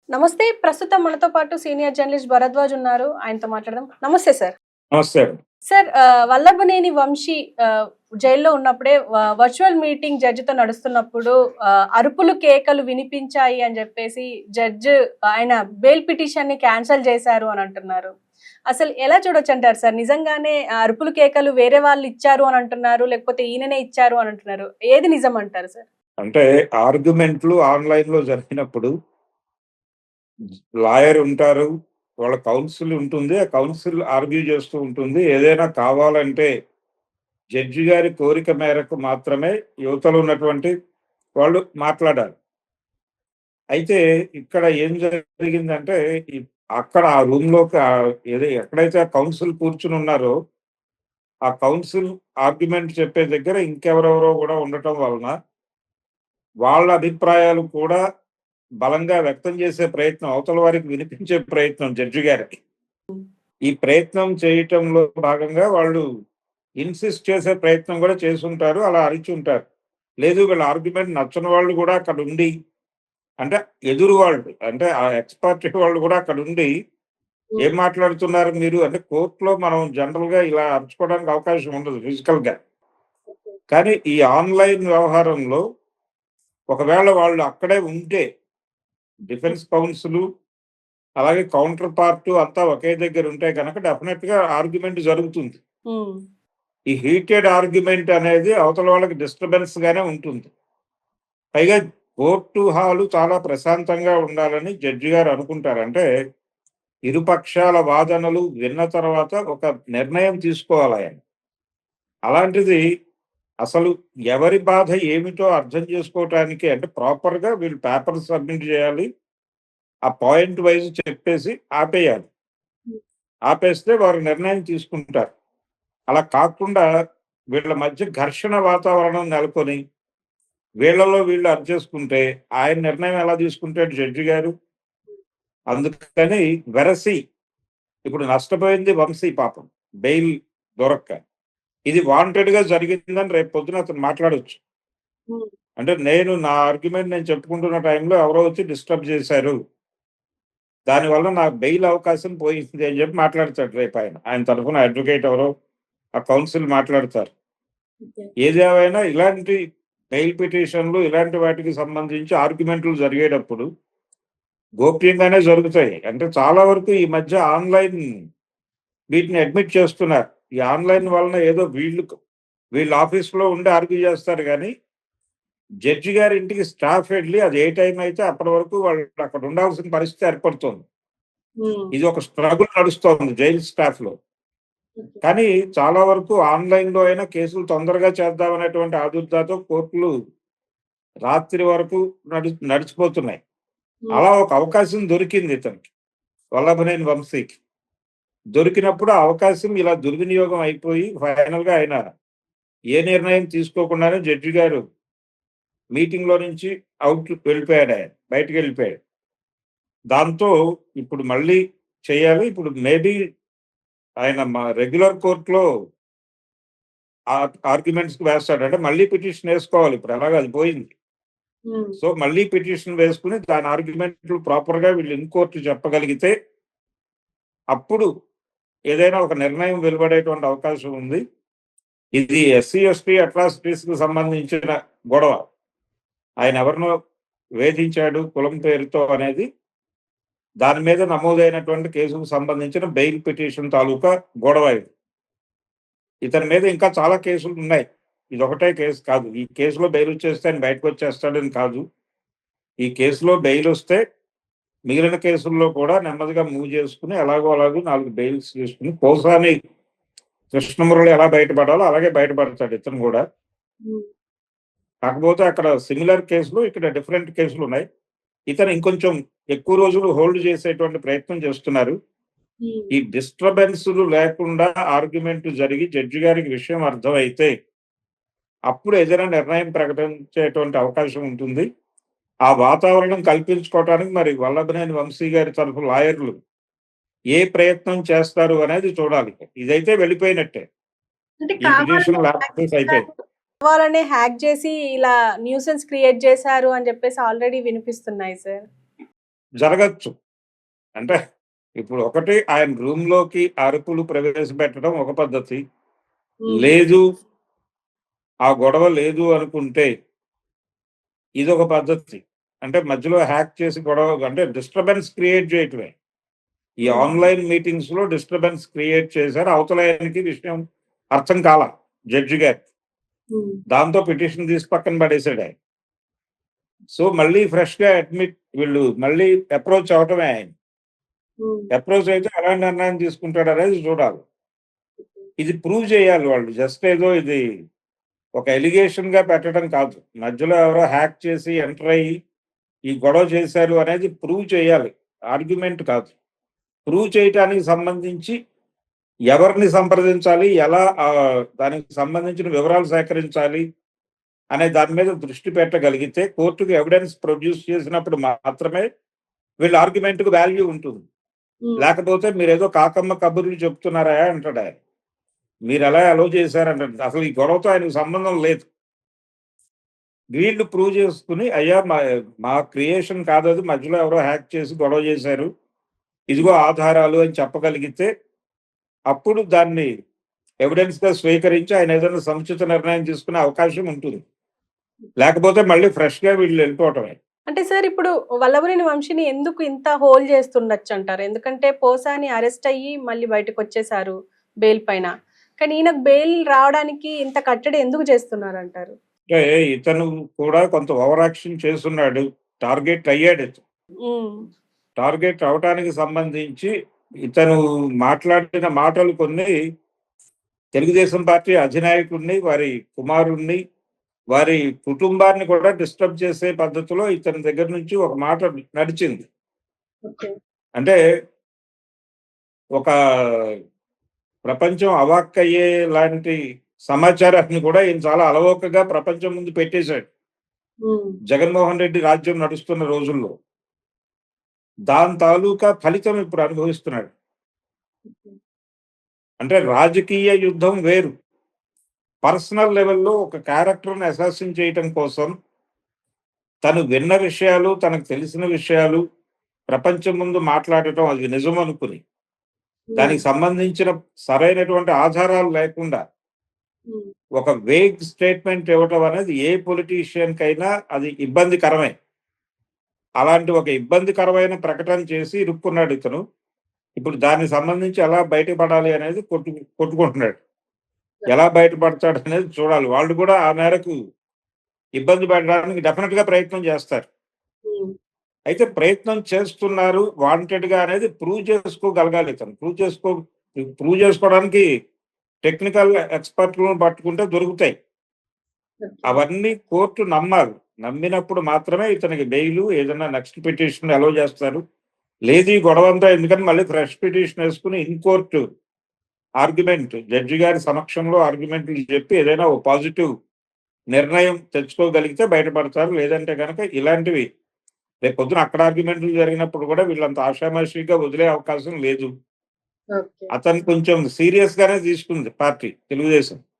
నమస్తే. ప్రస్తుతం మనతో పాటు సీనియర్ జర్నలిస్ట్ భరద్వాజ్ ఉన్నారు. ఆయనతో మాట్లాడదాం. నమస్తే సార్. నమస్తే అండి. సార్ వల్లభనేని వంశీ జైల్‌లో ఉన్నప్పుడే వర్చువల్ మీటింగ్ జడ్జితో నడుస్తున్నప్పుడు అరుపులు, కేకలు వినిపించాయి అని జెప్పేసి జడ్జ్ ఆయన బెయిల్ పిటిషన్‌ని క్యాన్సెల్ చేశారు అని అంటున్నారు. అసలు ఎలా చూడొచ్చంటారు సార్? నిజంగానే అరుపులు, కేకలు వేరే వాళ్ళు ఇచ్చారు అని అంటున్నారు. లేకపోతే ఈయననే ఇచ్చారు అని అంటున్నారు. ఏది నిజం అంటారు సార్? అంటే ఆర్గ్యుమెంట్లు ఆన్‌లైన్‌లో జరిగినప్పుడు లాయర్ ఉంటారు. వాళ్ళ కౌన్సిల్ ఉంటుంది. ఆ కౌన్సిల్ ఆర్గ్యూ చేస్తూ ఉంటుంది. ఏదైనా కావాలంటే జడ్జి గారి కోరిక మేరకు మాత్రమే యువతలో ఉన్నటువంటి వాళ్ళు మాట్లాడాలి. అయితే ఇక్కడ ఏం జరిగిందంటే అక్కడ ఆ రూమ్‌లోకి ఎక్కడైతే ఆ కౌన్సిల్ కూర్చొని ఉన్నారో, ఆ కౌన్సిల్ ఆర్గ్యుమెంట్ చెప్పే దగ్గర ఇంకెవరెవరో కూడా ఉండటం వలన వాళ్ళ అభిప్రాయాలు కూడా బలంగా వ్యక్తం చేసే ప్రయత్నం, అవతల వారికి వినిపించే ప్రయత్నం జడ్జి గారికి. ఈ ప్రయత్నం చేయటంలో భాగంగా వాళ్ళు ఇన్సిస్ట్ చేసే ప్రయత్నం కూడా చేసుంటారు. అలా అరిచుంటారు. లేదు వీళ్ళ ఆర్గ్యుమెంట్ నచ్చని వాళ్ళు కూడా అక్కడుండి, అంటే ఎదురు వాళ్ళు, అంటే ఆ ఎక్స్ పార్టీ వాళ్ళు కూడా అక్కడుండి, "ఏం మాట్లాడుతున్నారు మీరు?" అంటే కోర్ట్‌లో మనం జనరల్‌గా ఇలా అరుచుకోవడానికి అవకాశం ఉండదు ఫిజికల్‌గా. కానీ ఈ ఆన్‌లైన్ వ్యవహారంలో ఒకవేళ వాళ్ళు అక్కడే ఉంటే డిఫెన్స్ కౌన్సిలు, అలాగే కౌంటర్ పార్ట్ అంతా ఒకే దగ్గర ఉంటే గనక డెఫినెట్‌గా ఆర్గ్యుమెంట్ జరుగుతుంది. హ్మ్. ఈ హీటెడ్ ఆర్గ్యుమెంట్ అనేది అవతల వాళ్ళకి డిస్టర్బెన్స్ గానే ఉంటుంది. పైగా కోర్టు హాలు చాలా ప్రశాంతంగా ఉండాలని జడ్జి గారు అనుకుంటారు. అంటే ఇరుపక్షాల వాదనలు విన్న తర్వాత ఒక నిర్ణయం తీసుకోవాలాయన. అలాంటిది అసలు ఎవరి బాధ ఏమిటో అర్థం చేసుకోవటానికి, అంటే ప్రాపర్‌గా వీళ్ళు పేపర్ సబ్మిట్ చేయాలి. ఆ పాయింట్ వైస్ చెప్పేసి ఆపేయాలి. ఆపేస్తే వారు నిర్ణయం తీసుకుంటారు. అలా కాకుండా వీళ్ళ మధ్య ఘర్షణ వాతావరణం నెలకొని, వీళ్ళలో వీళ్ళు అరిచేసుకుంటే ఆయన నిర్ణయం ఎలా తీసుకుంటాడు జడ్జి గారు? అందుకని వెరసి ఇప్పుడు నష్టపోయింది వంశీ పాపం. బెయిల్ దొరక్క. ఇది వాంటెడ్‌గా జరిగిందని రేపు పొద్దున అతను మాట్లాడొచ్చు. హ్మ్. అంటే నా ఆర్గ్యుమెంట్ నేను చెప్పుకుంటున్న టైంలో ఎవరో వచ్చి డిస్టర్బ్ చేశారు. దానివల్ల నాకు బెయిల్ అవకాశం పోయింది అని చెప్పి మాట్లాడతాడు రేపాయన. ఆయన తరఫున అడ్వకేట్ ఎవరో ఆ కౌన్సిల్ మాట్లాడతారు. ఓకే. ఏదేమైనా ఇలాంటి బెయిల్ పిటిషన్‌లు ఇలాంటి వాటికి సంబంధించి ఆర్గ్యుమెంట్లు జరిగేటప్పుడు గోప్యంగానే జరుగుతాయి. అంటే చాలా వరకు ఈ మధ్య ఆన్‌లైన్ వీటిని అడ్మిట్ చేస్తున్నారు. ఈ ఆన్‌లైన్ వలన ఏదో వీళ్ళు ఆఫీస్‌లో ఉండి ఆర్గ్యూ చేస్తారు గానీ, జడ్జి గారి ఇంటికి స్టాఫ్ ఎళ్లి అది ఏ టైం అయితే అప్పటి వరకు వాళ్ళు అక్కడ ఉండాల్సిన పరిస్థితి ఏర్పడుతోంది. హ్మ్. ఇది ఒక స్ట్రగుల్ నడుస్తోంది జైలు స్టాఫ్‌లో. ఓకే. కానీ చాలా వరకు ఆన్‌లైన్‌లో అయినా కేసులు తొందరగా చేద్దామనేటువంటి ఆదుర్దాతో కోర్టులు రాత్రి వరకు నడిచిపోతున్నాయి. హ్మ్. అలా ఒక అవకాశం దొరికింది ఇతనికి. వల్లభనేని వంశీకి. దొరికినప్పుడు ఆ అవకాశం ఇలా దుర్వినియోగం అయిపోయి ఫైనల్‌గా ఆయన ఏ నిర్ణయం తీసుకోకుండానే జడ్జి గారు మీటింగ్‌లో నుంచి వెళ్ళిపోయాడాయన. బయటికెళ్ళిపోయాడు. దాంతో ఇప్పుడు మళ్ళీ చేయాలి. ఇప్పుడు మేబీ ఆయన రెగ్యులర్ కోర్ట్‌లో ఆర్గ్యుమెంట్స్‌కి వేస్తాడు. అంటే మళ్ళీ పిటిషన్ ఏసుకోవాలి. ఇప్పుడు ఎలాగో అది పోయింది. హ్మ్. సో, మళ్ళీ పిటిషన్ వేసుకొని దాని ఆర్గ్యుమెంట్లు ప్రాపర్‌గా వీళ్ళు ఇన్ కోర్ట్ చెప్పగలిగితే అప్పుడు ఏదైనా ఒక నిర్ణయం వెలువడేటువంటి అవకాశం ఉంది. ఇది ఎస్సీ, ఎస్టీ అట్రాసిటీస్‌కి సంబంధించిన గొడవ. ఆయన ఎవరినో వేధించాడు కులం పేరుతో అనేది దాని మీద నమోదైనటువంటి కేసుకు సంబంధించిన బెయిల్ పిటిషన్ తాలూకా గొడవ ఇది. ఇతని మీద ఇంకా చాలా కేసులున్నాయి. ఇదొకటే కేసు కాదు. ఈ కేసులో బెయిల్ వచ్చేస్తే ఆయన బయటకొచ్చేస్తాడని కాదు. ఈ కేసులో బెయిలొస్తే మిగిలిన కేసుల్లో కూడా నెమ్మదిగా మూవ్ చేసుకొని ఎలాగో అలాగో 4 బెయిల్స్ తీసుకొని పోసాని కృష్ణమురళి ఎలా బయటపడాలో అలాగే బయటపడతాడు ఇతను గూడా. హ్మ్. కాకపోతే అక్కడ సిమిలర్ కేసులు, ఇక్కడ డిఫరెంట్ కేసులున్నాయి. ఇతను ఇంకొంచెం ఎక్కువ రోజులు హోల్డ్ చేసేటువంటి ప్రయత్నం చేస్తున్నారు. హ్మ్. ఈ డిస్టర్బెన్స్‌లు లేకుండా ఆర్గ్యుమెంట్ జరిగి జడ్జి గారికి విషయం అర్థమైతే అప్పుడు ఏదైనా నిర్ణయం ప్రకటించేటువంటి అవకాశం ఉంటుంది. ఆ వాతావరణం కల్పించుకోవటానికి మరి వల్లభనేని వంశీ గారి తరఫు లాయర్లు ఏ ప్రయత్నం చేస్తారు అనేది చూడాలి. ఇదైతే వెళ్ళిపోయినట్టే. అంటే ఈ పిటిషన్ ల్యాప్సెస్ అయిపోయింది. కావాలనే హ్యాక్ చేసి ఇలా న్యూసెన్స్ క్రియేట్ చేశారు అని చెప్పేసి ఆల్రెడీ వినిపిస్తున్నాయి సార్. జరగచ్చు. అంటే ఇప్పుడు ఒకటి ఆయన రూమ్‌లోకి అరుపులు ప్రవేశపెట్టడం ఒక పద్ధతి. లేదు, ఆ గొడవ లేదు అనుకుంటే ఇదొక పద్ధతి. అంటే మధ్యలో హ్యాక్ చేసి గొడవ అంటే డిస్టర్బెన్స్ క్రియేట్ చేయటమే. ఈ ఆన్‌లైన్ మీటింగ్స్‌లో డిస్టర్బెన్స్ క్రియేట్ చేశారు. అవతల ఆయనకి విషయం అర్థం కాల జడ్జి గారికి. దాంతో పిటిషన్ తీసి పక్కన పడేసాడాయన. సో, మళ్ళీ ఫ్రెష్‌గా వీళ్ళు మళ్ళీ అప్రోచ్ అవ్వటమే ఆయన. అప్రోచ్ అయితే ఎలాంటి నిర్ణయం తీసుకుంటాడనేది చూడాలి. ఇది ప్రూవ్ చేయాలి వాళ్ళు. జస్ట్ ఏదో ఇది ఒక ఎలిగేషన్‌గా పెట్టడం కాదు. మధ్యలో ఎవరో హ్యాక్ చేసి ఎంటర్ అయ్యి ఈ గొడవ చేశారు అనేది ప్రూవ్ చేయాలి. ఆర్గ్యుమెంట్ కాదు. ప్రూవ్ చేయటానికి సంబంధించి ఎవరిని సంప్రదించాలి? ఎలా దానికి సంబంధించిన వివరాలు సేకరించాలి? అనే దాని మీద దృష్టి పెట్టగలిగితే కోర్టుకి ఎవిడెన్స్ ప్రొడ్యూస్ చేసినప్పుడు మాత్రమే వీళ్ళ ఆర్గ్యుమెంట్‌కి వాల్యూ ఉంటుంది. లేకపోతే మీరేదో కాకమ్మ కబుర్లు చెప్తున్నారా అంటాడాయన. మీరెలా అలౌ చేశారంటాడు. అసలు ఈ గొడవతో ఆయనకు సంబంధం లేదు. వీళ్ళు ప్రూవ్ చేసుకొని అయ్యా మా క్రియేషన్ కాదది, మధ్యలో ఎవరో హ్యాక్ చేసి గొడవ చేశారు. ఇదిగో ఆధారాలు అని చెప్పగలిగితే అప్పుడు దాన్ని ఎవిడెన్స్‌గా స్వీకరించి ఆయన ఏదైనా సముచిత నిర్ణయం తీసుకునే అవకాశం ఉంటుంది. లేకపోతే మళ్ళీ ఫ్రెష్‌గా వీళ్ళు వెళ్ళిపోవటమే. అంటే సార్ ఇప్పుడు వల్లభనేని వంశీని ఎందుకు ఇంత హోల్డ్ చేస్తుండొచ్చు అంటారు? ఎందుకంటే పోసాని అరెస్ట్ అయ్యి మళ్ళీ బయటకొచ్చేసారు బెయిల్ పైన. కానీ ఈయనకు బెయిల్ రావడానికి ఇంత కట్టడి ఎందుకు చేస్తున్నారంటారు? అంటే ఇతను కూడా కొంత ఓవర్ యాక్షన్ చేస్తున్నాడు. టార్గెట్ అయ్యాడు. హ్మ్. టార్గెట్ అవ్వటానికి సంబంధించి ఇతను మాట్లాడిన మాటలు కొన్ని తెలుగుదేశం పార్టీ అధినాయకుడిని, వారి కుమారుడిని, వారి కుటుంబాన్ని కూడా డిస్టర్బ్ చేసే పద్ధతిలో ఇతని దగ్గర నుంచి ఒక మాట నడిచింది. ఓకే. అంటే ఒక ప్రపంచం అవాక్కయ్యే లాంటి సమాచారాన్ని కూడా ఈయన చాలా అలవోకగా ప్రపంచం ముందు పెట్టేశాడు. జగన్మోహన్ రెడ్డి రాజ్యం నడుస్తున్న రోజుల్లో. దాని తాలూకా ఫలితం ఇప్పుడు అనుభవిస్తున్నాడు. అంటే రాజకీయ యుద్ధం వేరు. పర్సనల్ లెవెల్‌లో ఒక క్యారెక్టర్‌ని అసాసిన్ చేయటం కోసం తను విన్న విషయాలు, తనకు తెలిసిన విషయాలు ప్రపంచం ముందు మాట్లాడటం అది నిజం అనుకుని, దానికి సంబంధించిన సరైనటువంటి ఆధారాలు లేకుండా ఒక వేగ్ స్టేట్మెంట్ ఇవ్వటం అనేది ఏ పొలిటీషియన్‌కైనా అది ఇబ్బందికరమే. అలాంటి ఒక ఇబ్బందికరమైన ప్రకటన చేసి ఇరుక్కున్నాడు ఇతను. ఇప్పుడు దానికి సంబంధించి ఎలా బయటపడాలి అనేది కొట్టుకుంటున్నాడు. ఎలా బయటపడతాడనేది చూడాలి. వాళ్ళు కూడా ఆ మేరకు ఇబ్బంది పెట్టడానికి డెఫినిట్‌గా ప్రయత్నం చేస్తారు. అయితే ప్రయత్నం చేస్తున్నారు వాంటెడ్‌గా అనేది ప్రూవ్ చేసుకోగలగాలి ఇతను. ప్రూవ్ చేసుకోవడానికి టెక్నికల్ ఎక్స్‌పర్ట్‌లను పట్టుకుంటే దొరుకుతాయి. అవన్నీ కోర్టు నమ్మాలి. నమ్మినప్పుడు మాత్రమే ఇతనికి బెయిలు, ఏదైనా నెక్స్ట్ పిటిషన్ అలౌ చేస్తారు. లేదు ఈ గొడవంతా ఎందుకని మళ్ళీ ఫ్రెష్ పిటిషన్ వేసుకొని ఇన్ కోర్టు ఆర్గ్యుమెంట్ జడ్జి గారి సమక్షంలో ఆర్గ్యుమెంట్లు చెప్పి ఏదైనా ఓ పాజిటివ్ నిర్ణయం తెచ్చుకోగలిగితే బయటపడతారు. లేదంటే గనక ఇలాంటివి రేపు పొద్దున అక్కడ ఆర్గ్యుమెంట్లు జరిగినప్పుడు కూడా వీళ్ళంత ఆషామాషిగా వదిలే అవకాశం లేదు. ఓకే. అతను కొంచెం సీరియస్ గానే తీసుకుంది పార్టీ తెలుగుదేశం.